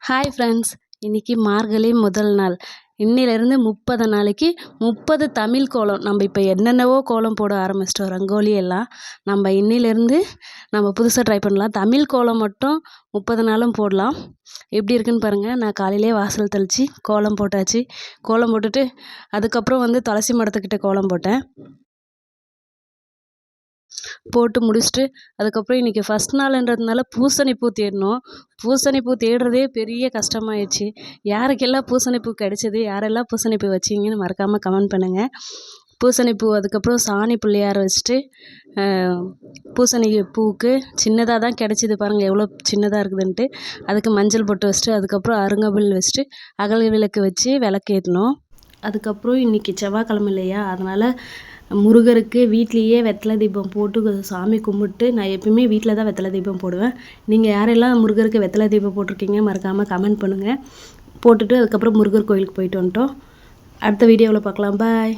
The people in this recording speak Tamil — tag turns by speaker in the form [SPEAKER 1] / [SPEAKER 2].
[SPEAKER 1] ஹாய் ஃப்ரெண்ட்ஸ், இன்னைக்கு மார்கழி முதல் நாள். இன்னிலேருந்து 30 நாளைக்கு 30 தமிழ் கோலம். நம்ம இப்போ என்னென்னவோ கோலம் போட ஆரம்பிச்சிட்டோம், ரங்கோலி எல்லாம். நம்ம இன்னிலேருந்து நம்ம புதுசாக ட்ரை பண்ணலாம். தமிழ் கோலம் மட்டும் 30 நாளும் போடலாம். எப்படி இருக்குன்னு பாருங்கள். நான் காலையிலே வாசல் தெளித்து கோலம் போட்டாச்சு. கோலம் போட்டுட்டு அதுக்கப்புறம் துளசி மடத்துக்கிட்ட கோலம் போட்டேன். போட்டு முடிச்சுட்டு அதுக்கப்புறம் இன்றைக்கி ஃபஸ்ட் நாளுன்றதுனால பூசணிப்பூ தேடினோம். பூசணிப்பூ தேடுறதே பெரிய கஷ்டமாயிடுச்சு. யாருக்கெல்லாம் பூசணிப்பூ கிடைச்சது, யாரெல்லாம் பூசணிப்பூ வச்சிங்கன்னு மறக்காமல் கமெண்ட் பண்ணுங்கள். பூசணிப்பூ அதுக்கப்புறம் சாணி பிள்ளையார் வச்சுட்டு பூசணி பூவுக்கு சின்னதாக தான் கிடச்சிது பாருங்கள், எவ்வளோ சின்னதாக இருக்குதுன்ட்டு. அதுக்கு மஞ்சள் பொட்டு வச்சுட்டு அதுக்கப்புறம் அருங்கம்புல் வச்சுட்டு அகல் விளக்கு வச்சு விளக்கேற்றினோம். அதுக்கப்புறம் இன்றைக்கி செவ்வாய்க்கிழமை இல்லையா, அதனால் முருகருக்கு வீட்லேயே வெத்தலை தீபம் போட்டு சாமி கும்பிட்டு, நான் எப்பயுமே வீட்டில் தான் வெத்தலை தீபம் போடுவேன். நீங்கள் யாரெல்லாம் முருகருக்கு வெத்தலை தீபம் போட்டிருக்கீங்க மறக்காமல் கமெண்ட் பண்ணுங்கள். போட்டுட்டு அதுக்கப்புறம் முருகர் கோயிலுக்கு போயிட்டு வந்துட்டோம். அடுத்த வீடியோவில் பார்க்கலாம். பாய்.